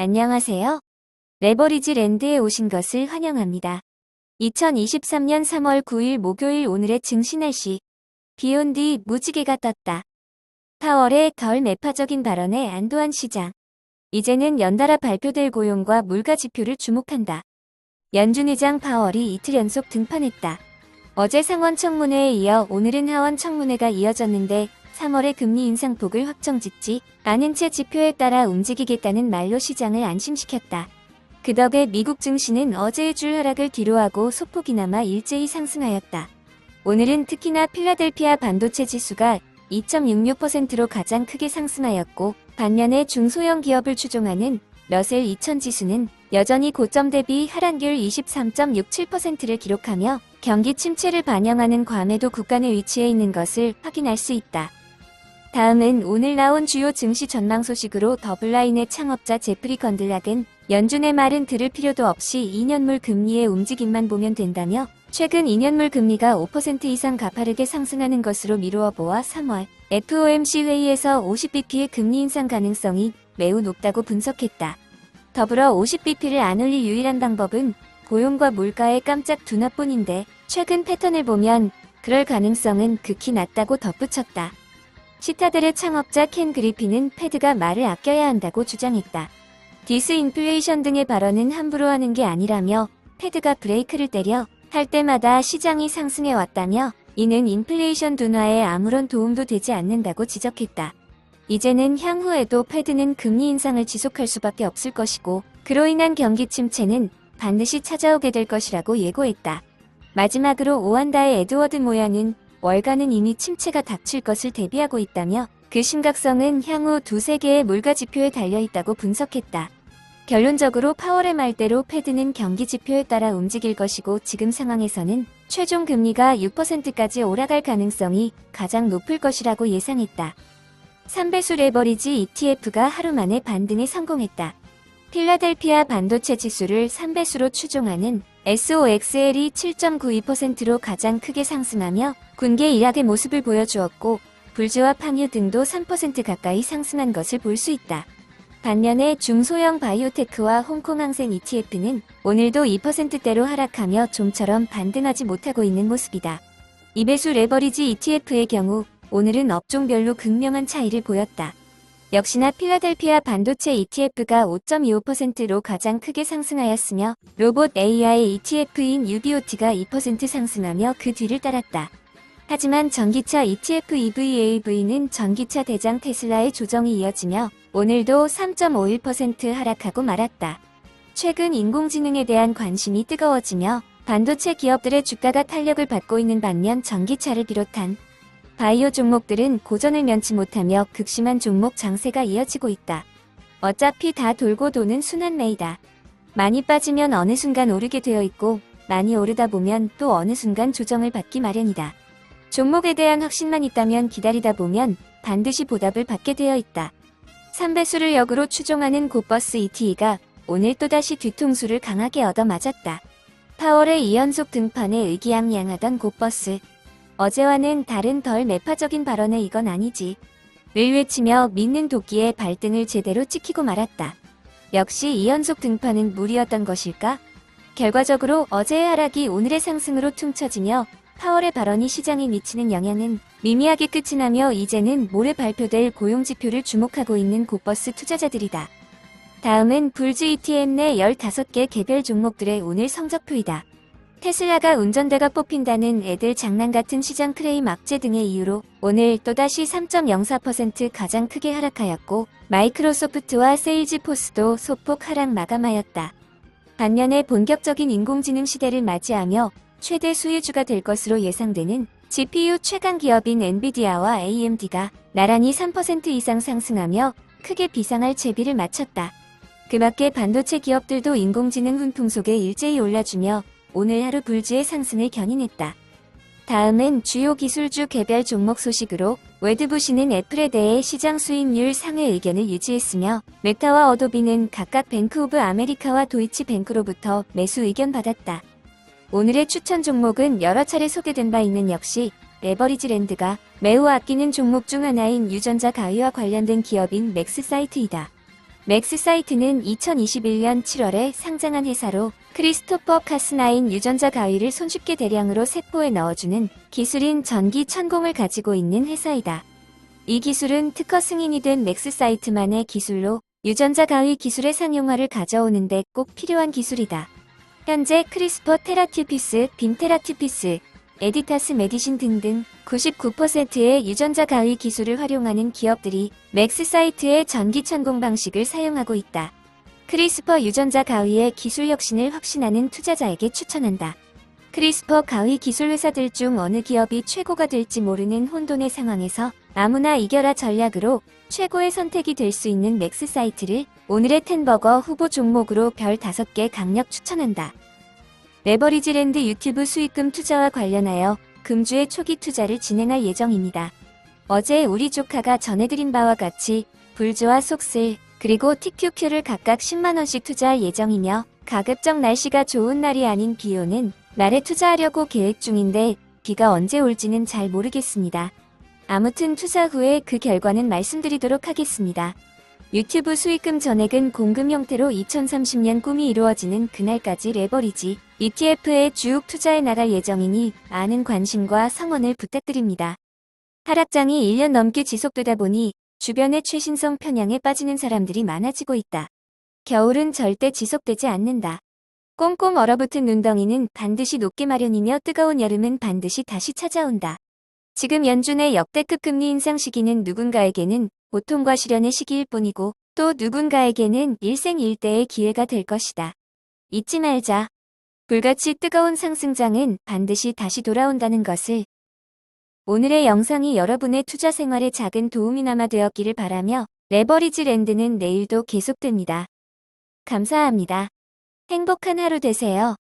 안녕하세요. 레버리지 랜드에 오신 것을 환영합니다. 2023년 3월 9일 목요일 오늘의 증시 날씨. 비온 뒤 무지개가 떴다. 파월의 덜 매파적인 발언에 안도한 시장. 이제는 연달아 발표될 고용과 물가 지표를 주목한다. 연준 의장 파월이 이틀 연속 등판했다. 어제 상원 청문회에 이어 오늘은 하원 청문회가 이어졌는데 3월의 금리 인상폭을 확정짓지 않은 채 지표에 따라 움직이겠다는 말로 시장을 안심시켰다. 그 덕에 미국 증시는 어제의 줄 하락을 뒤로하고 소폭이나마 일제히 상승하였다. 오늘은 특히나 필라델피아 반도체 지수가 2.66%로 가장 크게 상승하였고 반면에 중소형 기업을 추종하는 러셀 2000 지수는 여전히 고점 대비 하락률 23.67%를 기록하며 경기 침체를 반영하는 과매도 구간에 위치해 있는 것을 확인할 수 있다. 다음은 오늘 나온 주요 증시 전망 소식으로 더블라인의 창업자 제프리 건들락은 연준의 말은 들을 필요도 없이 2년물 금리의 움직임만 보면 된다며 최근 2년물 금리가 5% 이상 가파르게 상승하는 것으로 미루어 보아 3월 FOMC 회의에서 50bp의 금리 인상 가능성이 매우 높다고 분석했다. 더불어 50bp를 안 올릴 유일한 방법은 고용과 물가의 깜짝 둔화뿐인데 최근 패턴을 보면 그럴 가능성은 극히 낮다고 덧붙였다. 시타델의 창업자 켄 그리핀은 패드가 말을 아껴야 한다고 주장했다. 디스인플레이션 등의 발언은 함부로 하는 게 아니라며 패드가 브레이크를 때려 할 때마다 시장이 상승해 왔다며 이는 인플레이션 둔화에 아무런 도움도 되지 않는다고 지적했다. 이제는 향후에도 패드는 금리 인상을 지속할 수밖에 없을 것이고 그로 인한 경기 침체는 반드시 찾아오게 될 것이라고 예고했다. 마지막으로 오한다의 에드워드 모야는 월가는 이미 침체가 닥칠 것을 대비하고 있다며 그 심각성은 향후 두세 개의 물가 지표에 달려있다고 분석했다. 결론적으로 파월의 말대로 패드는 경기 지표에 따라 움직일 것이고 지금 상황에서는 최종 금리가 6%까지 올라갈 가능성이 가장 높을 것이라고 예상했다. 3배수 레버리지 ETF가 하루 만에 반등에 성공했다. 필라델피아 반도체 지수를 3배수로 추종하는 SOXL이 7.92%로 가장 크게 상승하며 군계 일학의 모습을 보여주었고 불주와 팡유 등도 3% 가까이 상승한 것을 볼 수 있다. 반면에 중소형 바이오테크와 홍콩 항생 ETF는 오늘도 2%대로 하락하며 좀처럼 반등하지 못하고 있는 모습이다. 2배수 레버리지 ETF의 경우 오늘은 업종별로 극명한 차이를 보였다. 역시나 필라델피아 반도체 ETF가 5.25%로 가장 크게 상승하였으며 로봇 AI ETF인 UBOT가 2% 상승하며 그 뒤를 따랐다. 하지만 전기차 ETF EVAV는 전기차 대장 테슬라의 조정이 이어지며 오늘도 3.51% 하락하고 말았다. 최근 인공지능에 대한 관심이 뜨거워지며 반도체 기업들의 주가가 탄력을 받고 있는 반면 전기차를 비롯한 바이오 종목들은 고전을 면치 못하며 극심한 종목 장세가 이어지고 있다. 어차피 다 돌고 도는 순환매이다. 많이 빠지면 어느 순간 오르게 되어 있고 많이 오르다 보면 또 어느 순간 조정을 받기 마련이다. 종목에 대한 확신만 있다면 기다리다 보면 반드시 보답을 받게 되어 있다. 3배수를 역으로 추종하는 고버스 ETE가 오늘 또다시 뒤통수를 강하게 얻어맞았다. 파월의 2연속 등판에 의기양양하던 고버스. 어제와는 다른 덜 매파적인 발언에 이건 아니지 를 외치며 믿는 도끼의 발등을 제대로 찍히고 말았다. 역시 2연속 등판은 무리였던 것일까? 결과적으로 어제의 하락이 오늘의 상승으로 퉁쳐지며 파월의 발언이 시장에 미치는 영향은 미미하게 끝이 나며 이제는 모레 발표될 고용지표를 주목하고 있는 고버스 투자자들이다. 다음은 불주 ETF 내 15개 개별 종목들의 오늘 성적표이다. 테슬라가 운전대가 뽑힌다는 애들 장난 같은 시장 크레임 악재 등의 이유로 오늘 또다시 3.04% 가장 크게 하락하였고 마이크로소프트와 세일즈포스도 소폭 하락 마감하였다. 반면에 본격적인 인공지능 시대를 맞이하며 최대 수혜주가 될 것으로 예상되는 GPU 최강 기업인 엔비디아와 AMD가 나란히 3% 이상 상승하며 크게 비상할 채비를 마쳤다. 그 밖에 반도체 기업들도 인공지능 훈풍 속에 일제히 올라주며 오늘 하루 불주의 상승을 견인했다. 다음은 주요 기술주 개별 종목 소식으로 웨드부시는 애플에 대해 시장 수익률 상회 의견을 유지했으며 메타와 어도비는 각각 뱅크 오브 아메리카와 도이치뱅크로부터 매수 의견 받았다. 오늘의 추천 종목은 여러 차례 소개된 바 있는 역시 레버리지 랜드가 매우 아끼는 종목 중 하나인 유전자 가위와 관련된 기업인 맥스사이트이다. 맥스사이트는 2021년 7월에 상장한 회사로 크리스토퍼 카스9 유전자 가위를 손쉽게 대량으로 세포에 넣어주는 기술인 전기 천공을 가지고 있는 회사이다. 이 기술은 특허 승인이 된 맥스사이트만의 기술로 유전자 가위 기술의 상용화를 가져오는데 꼭 필요한 기술이다. 현재 크리스퍼 테라튜피스, 빔 테라튜피스, 에디타스 메디신 등등 99%의 유전자 가위 기술을 활용하는 기업들이 맥스사이트의 전기 천공 방식을 사용하고 있다. 크리스퍼 유전자 가위의 기술 혁신을 확신하는 투자자에게 추천한다. 크리스퍼 가위 기술 회사들 중 어느 기업이 최고가 될지 모르는 혼돈의 상황에서 아무나 이겨라 전략으로 최고의 선택이 될 수 있는 맥스사이트를 오늘의 텐버거 후보 종목으로 별 5개 강력 추천한다. 레버리지랜드 유튜브 수익금 투자와 관련하여 금주의 초기 투자를 진행할 예정입니다. 어제 우리 조카가 전해드린 바와 같이 불조와 속슬 그리고 TQQ를 각각 10만원씩 투자할 예정이며 가급적 날씨가 좋은 날이 아닌 비 오는 날에 투자하려고 계획 중인데 비가 언제 올지는 잘 모르겠습니다. 아무튼 투자 후에 그 결과는 말씀드리도록 하겠습니다. 유튜브 수익금 전액은 공금 형태로 2030년 꿈이 이루어지는 그날까지 레버리지 ETF에 주욱 투자해 나갈 예정이니 많은 관심과 성원을 부탁드립니다. 하락장이 1년 넘게 지속되다 보니 주변의 최신성 편향에 빠지는 사람들이 많아지고 있다. 겨울은 절대 지속되지 않는다. 꽁꽁 얼어붙은 눈덩이는 반드시 녹게 마련이며 뜨거운 여름은 반드시 다시 찾아온다. 지금 연준의 역대급 금리 인상 시기는 누군가에게는 고통과 시련의 시기일 뿐이고 또 누군가에게는 일생일대의 기회가 될 것이다. 잊지 말자. 불같이 뜨거운 상승장은 반드시 다시 돌아온다는 것을. 오늘의 영상이 여러분의 투자 생활에 작은 도움이나마 되었기를 바라며 레버리지 랜드는 내일도 계속됩니다. 감사합니다. 행복한 하루 되세요.